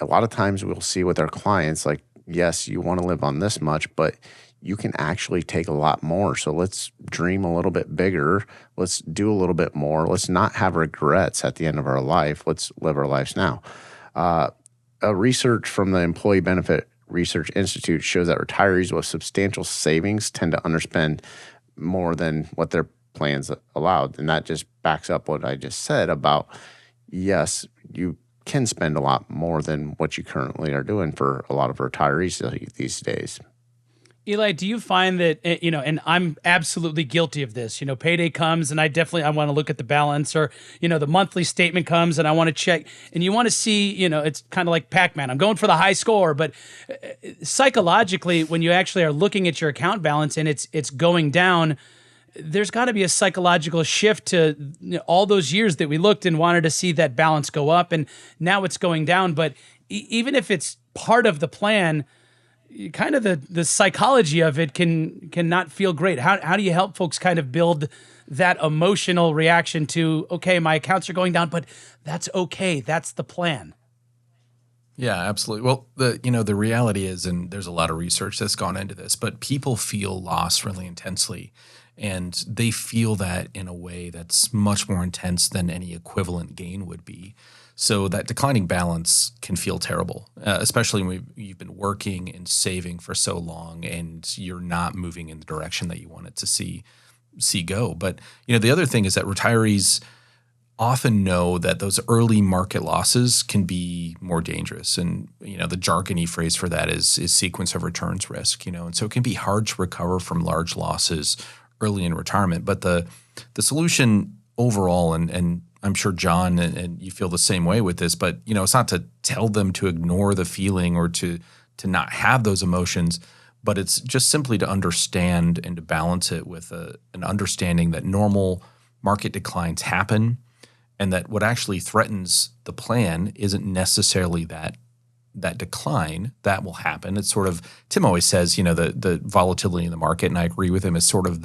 C: lot of times we'll see with our clients, like, yes, you want to live on this much, but you can actually take a lot more. So let's dream a little bit bigger. Let's do a little bit more. Let's not have regrets at the end of our life. Let's live our lives now. A research from the Employee Benefit Research Institute shows that retirees with substantial savings tend to underspend more than what their plans allowed. And that just backs up what I just said about, yes, you can spend a lot more than what you currently are doing for a lot of retirees these days.
A: Eli, do you find that, and I'm absolutely guilty of this, payday comes and I want to look at the balance, or, the monthly statement comes and I want to check, and you want to see, it's kind of like Pac-Man. I'm going for the high score, but psychologically, when you actually are looking at your account balance and it's going down, there's got to be a psychological shift to all those years that we looked and wanted to see that balance go up, and now it's going down. But even if it's part of the plan, kind of the psychology of it can not feel great. How do you help folks kind of build that emotional reaction to, okay, my accounts are going down, but that's okay. That's the plan.
B: Yeah, absolutely. Well, the reality is, and there's a lot of research that's gone into this, but people feel loss really intensely, and they feel that in a way that's much more intense than any equivalent gain would be. So that declining balance can feel terrible, especially when you've been working and saving for so long and you're not moving in the direction that you wanted to see go. But the other thing is that retirees often know that those early market losses can be more dangerous, and the jargony phrase for that is sequence of returns risk. And so it can be hard to recover from large losses early in retirement. But the solution overall, and I'm sure John and you feel the same way with this, but it's not to tell them to ignore the feeling or to not have those emotions, but it's just simply to understand and to balance it with an understanding that normal market declines happen, and that what actually threatens the plan isn't necessarily that decline that will happen. It's sort of, Tim always says, the volatility in the market, and I agree with him, is sort of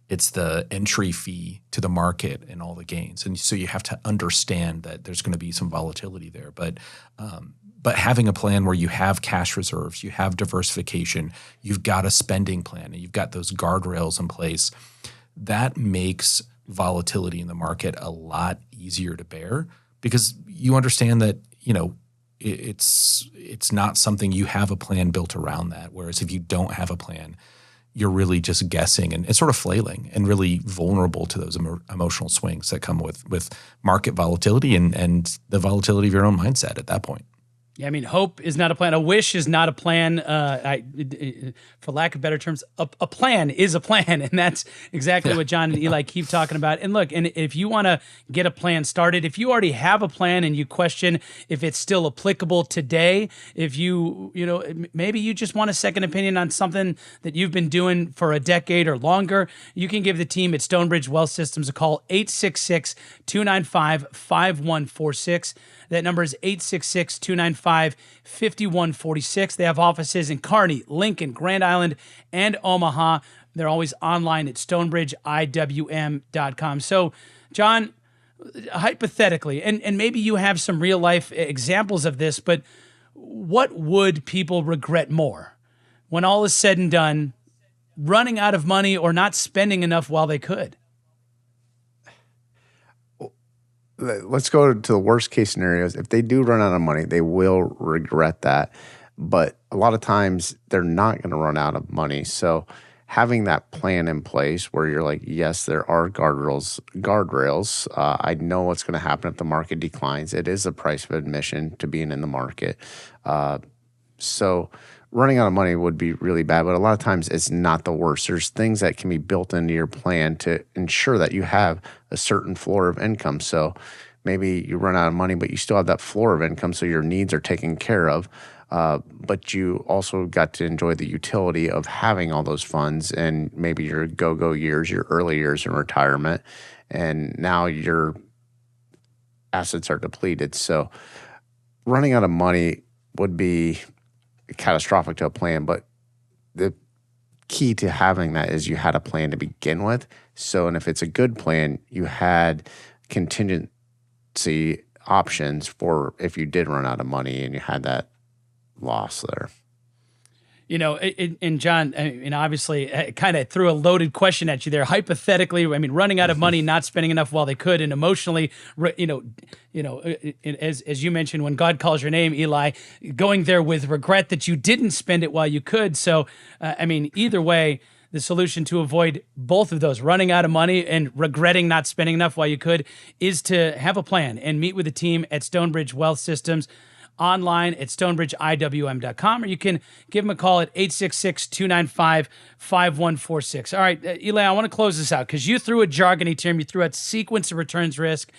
B: it's the entry fee to the market and all the gains. And so you have to understand that there's going to be some volatility there. But having a plan where you have cash reserves, you have diversification, you've got a spending plan, and you've got those guardrails in place, that makes volatility in the market a lot easier to bear, because you understand that, it's not something, you have a plan built around that. Whereas if you don't have a plan, you're really just guessing and sort of flailing and really vulnerable to those emotional swings that come with market volatility and the volatility of your own mindset at that point.
A: Yeah, I mean, hope is not a plan. A wish is not a plan. For lack of better terms, a plan is a plan. And that's exactly what John and Eli keep talking about. And look, and if you want to get a plan started, if you already have a plan and you question if it's still applicable today, if maybe you just want a second opinion on something that you've been doing for a decade or longer, you can give the team at Stonebridge Wealth Systems a call, 866-295-5146. That number is 866-295-5146. They have offices in Kearney, Lincoln, Grand Island, and Omaha. They're always online at stonebridgeiwm.com. So, John, hypothetically, and maybe you have some real-life examples of this, but what would people regret more when all is said and done, running out of money or not spending enough while they could?
C: Let's go to the worst case scenarios. If they do run out of money, they will regret that. But a lot of times they're not going to run out of money. So having that plan in place where you're like, yes, there are guardrails. I know what's going to happen if the market declines. It is the price of admission to being in the market. So running out of money would be really bad, but a lot of times it's not the worst. There's things that can be built into your plan to ensure that you have a certain floor of income. So maybe you run out of money, but you still have that floor of income, so your needs are taken care of. But you also got to enjoy the utility of having all those funds and maybe your go-go years, your early years in retirement, and now your assets are depleted. So running out of money would be catastrophic to a plan, but the key to having that is you had a plan to begin with. So, and if it's a good plan, you had contingency options for if you did run out of money and you had that loss there.
A: And John, obviously, kind of threw a loaded question at you there. Hypothetically, running out of money, not spending enough while they could, and emotionally, as you mentioned, when God calls your name, Eli, going there with regret that you didn't spend it while you could. So, either way, the solution to avoid both of those, running out of money and regretting not spending enough while you could, is to have a plan and meet with the team at Stonebridge Wealth Systems, online at stonebridgeiwm.com, or you can give them a call at 866-295-5146. All right, Eli, I want to close this out because you threw a jargony term. You threw out sequence of returns risk,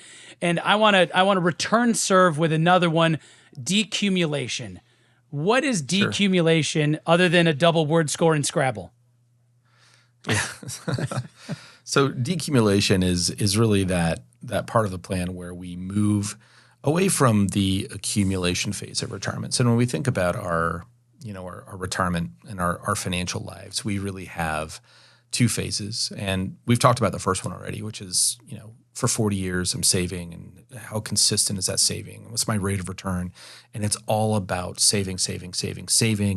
A: and I want to return serve with another one, decumulation. What is decumulation other than a double word score in Scrabble?
B: Yeah. So decumulation is really that part of the plan where we move away from the accumulation phase of retirement. So when we think about our retirement and our financial lives, we really have two phases. And we've talked about the first one already, which is, for 40 years I'm saving, and how consistent is that saving? What's my rate of return? And it's all about saving,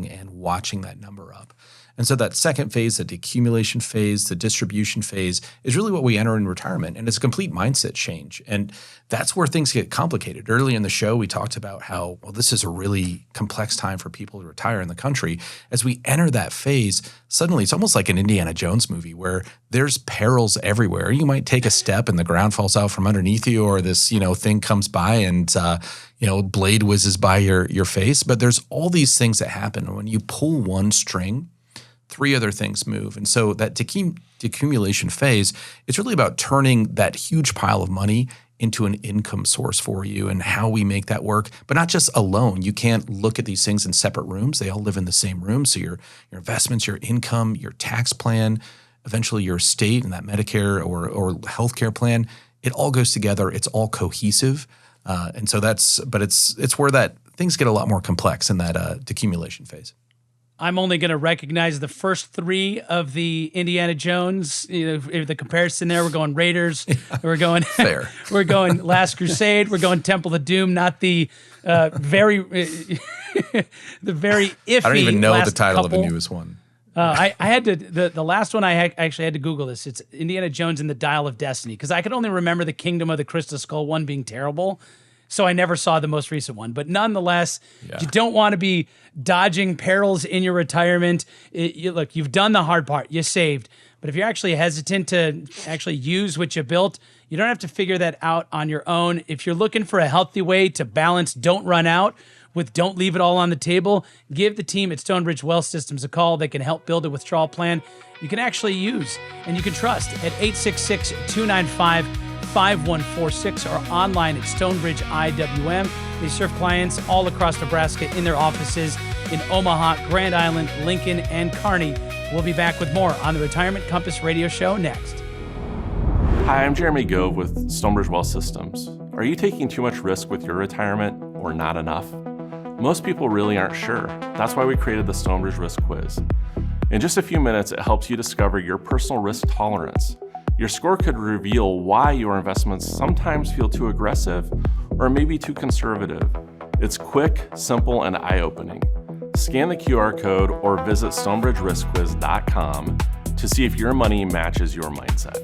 B: and watching that number up. And so that second phase, the accumulation phase, the distribution phase, is really what we enter in retirement. And it's a complete mindset change. And that's where things get complicated. Early in the show, we talked about how, this is a really complex time for people to retire in the country. As we enter that phase, suddenly it's almost like an Indiana Jones movie where there's perils everywhere. You might take a step and the ground falls out from underneath you, or this, thing comes by and, blade whizzes by your face. But there's all these things that happen. When you pull one string, three other things move. And so that decumulation phase, it's really about turning that huge pile of money into an income source for you and how we make that work, but not just alone. You can't look at these things in separate rooms. They all live in the same room. So your investments, your income, your tax plan, eventually your estate and that Medicare or healthcare plan, it all goes together. It's all cohesive. And so it's where that things get a lot more complex in that decumulation phase.
A: I'm only going to recognize the first three of the Indiana Jones. The comparison there, we're going Raiders. We're going
B: Fair.
A: We're going Last Crusade. We're going Temple of Doom. Not the very the very iffy.
B: I don't even know the title
A: couple.
B: of the newest one.
A: I had to the last one. I actually had to Google this. It's Indiana Jones and the Dial of Destiny, because I could only remember the Kingdom of the Crystal Skull one being terrible. So I never saw the most recent one. But nonetheless, You don't want to be dodging perils in your retirement. Look, you've done the hard part. You saved. But if you're actually hesitant to actually use what you built, you don't have to figure that out on your own. If you're looking for a healthy way to balance don't run out with don't leave it all on the table, give the team at Stonebridge Wealth Systems a call. They can help build a withdrawal plan you can actually use and you can trust at 866-295-5146 or online at Stonebridge IWM. They serve clients all across Nebraska in their offices in Omaha, Grand Island, Lincoln, and Kearney. We'll be back with more on the Retirement Compass Radio Show next.
D: Hi, I'm Jeremy Gove with Stonebridge Wealth Systems. Are you taking too much risk with your retirement or not enough? Most people really aren't sure. That's why we created the Stonebridge Risk Quiz. In just a few minutes, it helps you discover your personal risk tolerance. Your score could reveal why your investments sometimes feel too aggressive or maybe too conservative. It's quick, simple, and eye-opening. Scan the QR code or visit stonebridgeriskquiz.com to see if your money matches your mindset.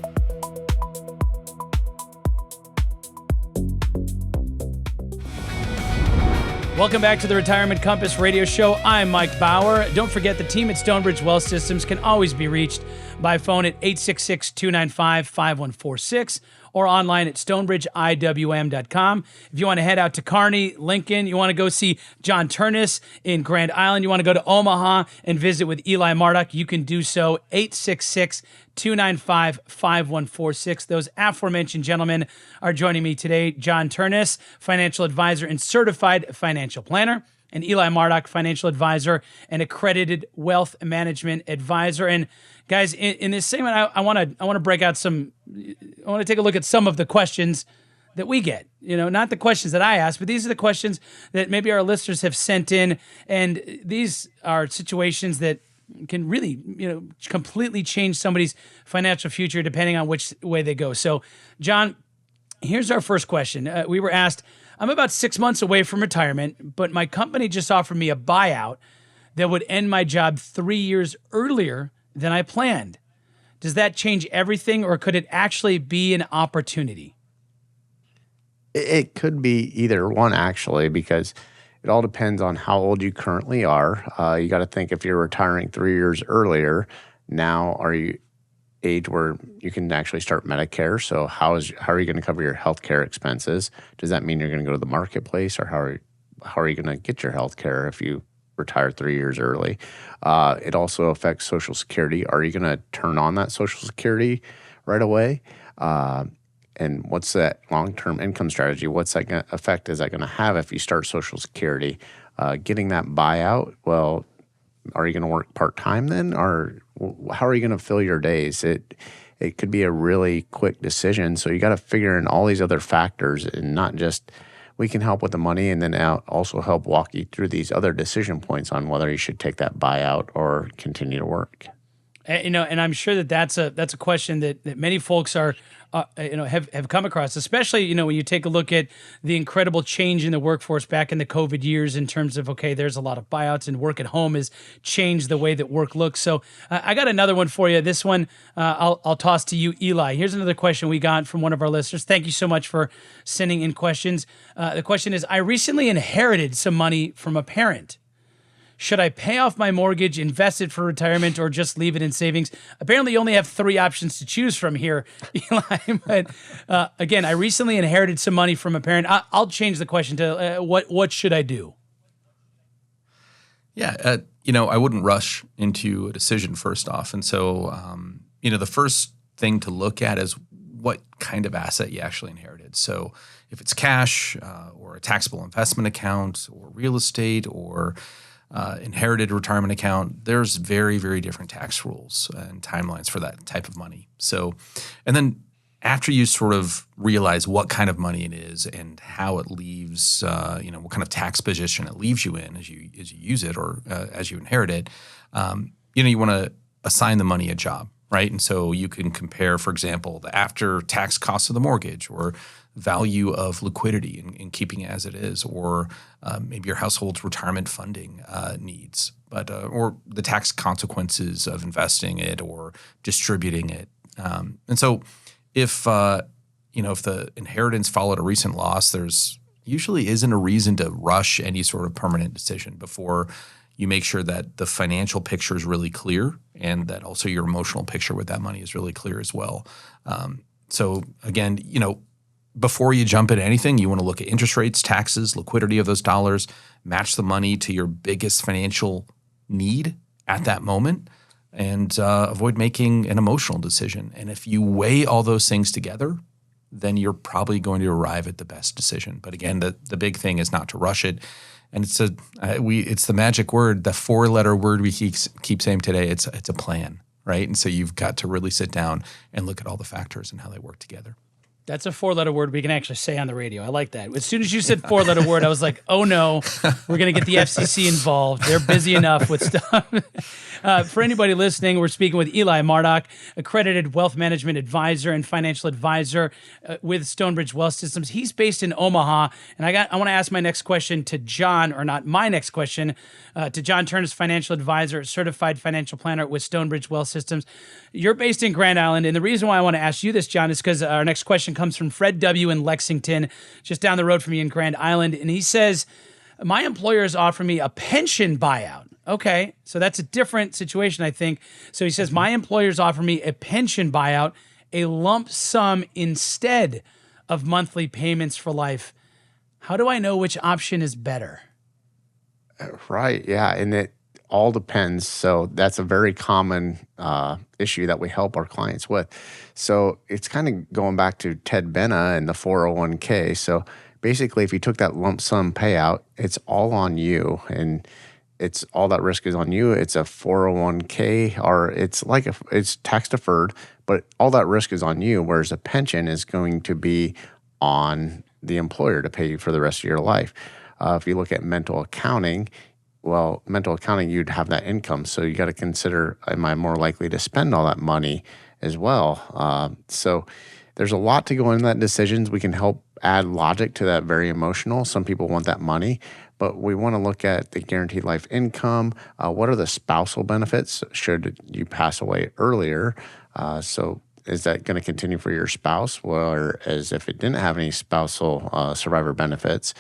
A: Welcome back to the Retirement Compass Radio Show. I'm Mike Bauer. Don't forget the team at Stonebridge Wealth Systems can always be reached by phone at 866-295-5146 or online at stonebridgeiwm.com. If you want to head out to Kearney, Lincoln, you want to go see John Ternus in Grand Island, you want to go to Omaha and visit with Eli Mardock, you can do so, 866-295-5146. Those aforementioned gentlemen are joining me today. John Ternus, financial advisor and certified financial planner, and Eli Mardock, financial advisor and accredited wealth management advisor. And guys, in this segment, I want to break out I want to take a look at some of the questions that we get. Not the questions that I ask, but these are the questions that maybe our listeners have sent in, and these are situations that can really, completely change somebody's financial future depending on which way they go. So, John, here's our first question. We were asked, I'm about 6 months away from retirement, but my company just offered me a buyout. that would end my job 3 years earlier than I planned. Does that change everything, or could it actually be an opportunity?
C: It could be either one, actually, because it all depends on how old you currently are. You got to think, if you're retiring 3 years earlier, now are you age where you can actually start Medicare? So how are you going to cover your healthcare expenses? Does that mean you're going to go to the marketplace, or how are you going to get your healthcare if you retire 3 years early? It also affects Social Security. Are you going to turn on that Social Security right away? And what's that long-term income strategy? What's that effect is that going to have if you start Social Security? Getting that buyout, well, are you going to work part-time then? Or how are you going to fill your days? It could be a really quick decision. So you got to figure in all these other factors, and not just we can help with the money, and then also help walk you through these other decision points on whether you should take that buyout or continue to work.
A: And I'm sure that's a question that many folks are, have come across, especially, when you take a look at the incredible change in the workforce back in the COVID years in terms of, okay, there's a lot of buyouts, and work at home has changed the way that work looks. So I got another one for you. This one I'll toss to you, Eli. Here's another question we got from one of our listeners. Thank you so much for sending in questions. The question is, I recently inherited some money from a parent. Should I pay off my mortgage, invest it for retirement, or just leave it in savings? Apparently, you only have 3 options to choose from here, Eli. But again, I recently inherited some money from a parent. I'll change the question to what should I do?
B: Yeah, I wouldn't rush into a decision first off. And so, the first thing to look at is what kind of asset you actually inherited. So if it's cash or a taxable investment account or real estate or inherited retirement account, there's very, very different tax rules and timelines for that type of money. So, and then after you sort of realize what kind of money it is and how it leaves, what kind of tax position it leaves you in as you use it or as you inherit it, you want to assign the money a job, right? And so you can compare, for example, the after-tax cost of the mortgage or value of liquidity in keeping it as it is, or maybe your household's retirement funding needs, but or the tax consequences of investing it or distributing it. And so if the inheritance followed a recent loss, there's usually isn't a reason to rush any sort of permanent decision before you make sure that the financial picture is really clear and that also your emotional picture with that money is really clear as well. So again, before you jump into anything, you want to look at interest rates, taxes, liquidity of those dollars, match the money to your biggest financial need at that moment, and avoid making an emotional decision. And if you weigh all those things together, then you're probably going to arrive at the best decision. But again, the big thing is not to rush it. And it's the magic word, the 4-letter word we keep saying today. It's a plan, right? And so you've got to really sit down and look at all the factors and how they work together.
A: That's a 4-letter word we can actually say on the radio. I like that. As soon as you said 4-letter word, I was like, oh no, we're going to get the FCC involved. They're busy enough with stuff. For anybody listening, we're speaking with Eli Mardock, accredited wealth management advisor and financial advisor with Stonebridge Wealth Systems. He's based in Omaha. And I want to ask my next question to John, or not my next question, to John Ternus, financial advisor, certified financial planner with Stonebridge Wealth Systems. You're based in Grand Island. And the reason why I want to ask you this, John, is because our next question comes from Fred W. in Lexington, just down the road from you in Grand Island. And he says, my employers offer me a pension buyout. Okay, so that's a different situation, I think. So he says, my employers offer me a pension buyout, a lump sum instead of monthly payments for life. How do I know which option is better?
C: Right, yeah, and it all depends. So that's a very common issue that we help our clients with. So it's kind of going back to Ted Benna and the 401k. So basically, if you took that lump sum payout, it's all on you, and it's all that risk is on you. It's a 401k, or it's tax deferred, but all that risk is on you. Whereas a pension is going to be on the employer to pay you for the rest of your life. If you look at mental accounting, you'd have that income. So you got to consider, am I more likely to spend all that money as well? So there's a lot to go into that decisions. We can help add logic to that very emotional. Some people want that money, but we want to look at the guaranteed life income. What are the spousal benefits should you pass away earlier? So is that going to continue for your spouse? Or as if it didn't have any spousal survivor benefits,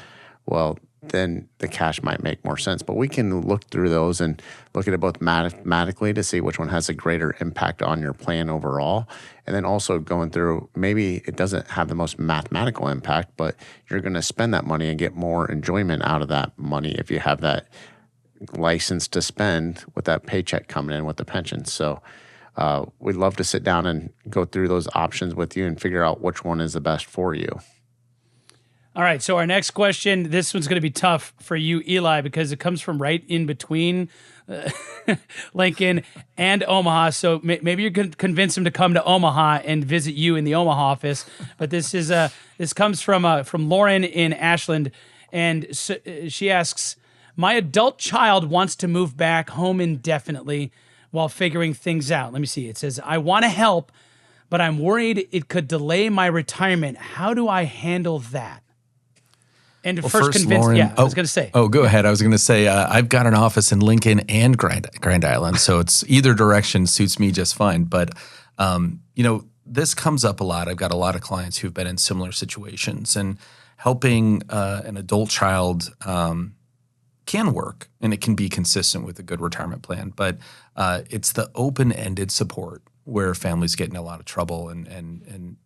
C: well, then the cash might make more sense. But we can look through those and look at it both mathematically to see which one has a greater impact on your plan overall. And then also going through, maybe it doesn't have the most mathematical impact, but you're going to spend that money and get more enjoyment out of that money if you have that license to spend with that paycheck coming in with the pension. So we'd love to sit down and go through those options with you and figure out which one is the best for you.
A: All right, so our next question, this one's going to be tough for you, Eli, because it comes from right in between Lincoln and Omaha. So maybe you're going to convince him to come to Omaha and visit you in the Omaha office. But this comes from Lauren in Ashland, and so, she asks, my adult child wants to move back home indefinitely while figuring things out. Let me see. It says, I want to help, but I'm worried it could delay my retirement. How do I handle that? And
B: Well,
A: first convince,
B: Lauren,
A: I was going to say.
B: Oh, go ahead. I was going to say, I've got an office in Lincoln and Grand Island, so it's either direction suits me just fine. But, this comes up a lot. I've got a lot of clients who've been in similar situations, and helping an adult child can work, and it can be consistent with a good retirement plan. But it's the open-ended support where families get in a lot of trouble, and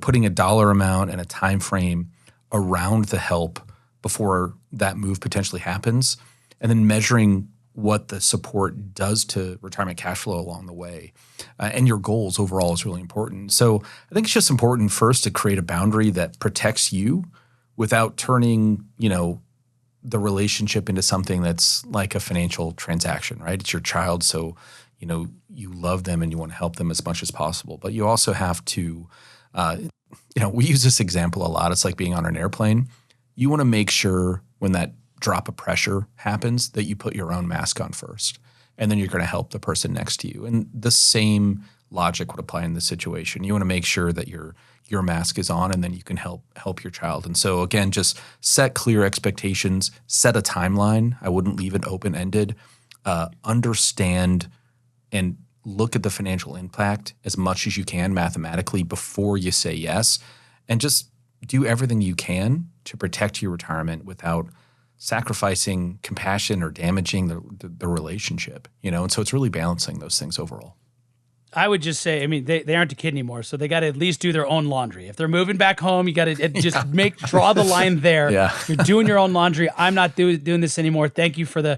B: putting a dollar amount and a time frame around the help before that move potentially happens, and then measuring what the support does to retirement cash flow along the way. And your goals overall is really important. So I think it's just important first to create a boundary that protects you without turning, the relationship into something that's like a financial transaction, right? It's your child, so, you love them and you want to help them as much as possible. But you also have to we use this example a lot. It's like being on an airplane. You want to make sure when that drop of pressure happens that you put your own mask on first, and then you're going to help the person next to you. And the same logic would apply in this situation. You want to make sure that your mask is on, and then you can help your child. And so again, just set clear expectations, set a timeline. I wouldn't leave it open-ended. Understand and look at the financial impact as much as you can mathematically before you say yes, and just do everything you can to protect your retirement without sacrificing compassion or damaging the relationship, And so it's really balancing those things overall.
A: I would just say, they aren't a kid anymore, so they got to at least do their own laundry. If they're moving back home, you got to just draw the line there.
B: Yeah.
A: You're doing your own laundry. I'm not doing this anymore. Thank you for the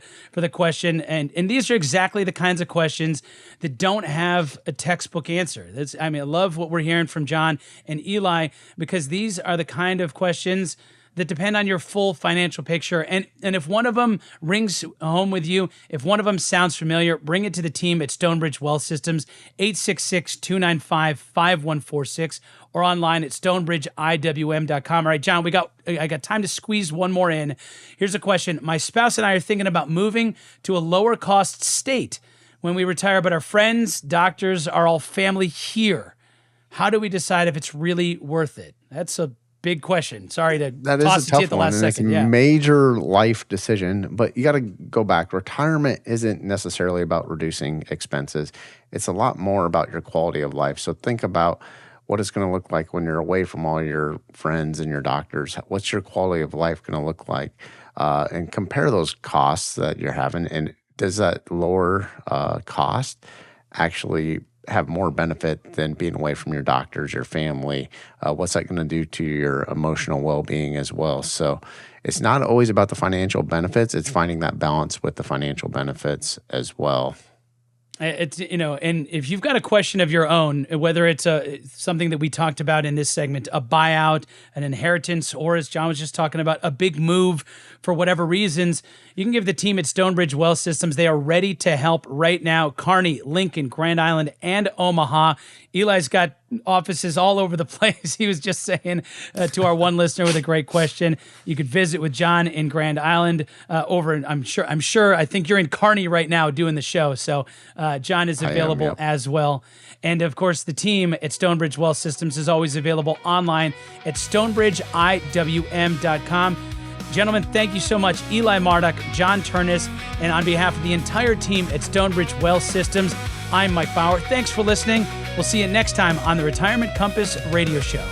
A: question. And these are exactly the kinds of questions that don't have a textbook answer. I love what we're hearing from John and Eli, because these are the kind of questions that depend on your full financial picture. And if one of them rings home with you, if one of them sounds familiar, bring it to the team at Stonebridge Wealth Systems, 866-295-5146, or online at stonebridgeiwm.com. All right, John, I got time to squeeze one more in. Here's a question. My spouse and I are thinking about moving to a lower cost state when we retire, but our friends, doctors are all family here. How do we decide if it's really worth it? That's a big question. Sorry to toss it to you at the last second.
C: It's a major life decision, but you got to go back. Retirement isn't necessarily about reducing expenses. It's a lot more about your quality of life. So think about what it's going to look like when you're away from all your friends and your doctors. What's your quality of life going to look like? And compare those costs that you're having. And does that lower cost actually have more benefit than being away from your doctors, your family? What's that going to do to your emotional well-being as well? So it's not always about the financial benefits. It's finding that balance with the financial benefits as well.
A: It's, and if you've got a question of your own, whether it's something that we talked about in this segment, a buyout, an inheritance, or as John was just talking about, a big move for whatever reasons, you can give the team at Stonebridge Wealth Systems. They are ready to help right now. Kearney, Lincoln, Grand Island, and Omaha. Eli's got offices all over the place. He was just saying to our one listener with a great question, you could visit with John in Grand Island I'm sure, I think you're in Kearney right now doing the show. So John is available as well. And of course, the team at Stonebridge Wealth Systems is always available online at stonebridgeiwm.com. Gentlemen, thank you so much. Eli Mardock, John Ternus, and on behalf of the entire team at Stonebridge Wealth Systems, I'm Mike Bauer. Thanks for listening. We'll see you next time on the Retirement Compass Radio Show.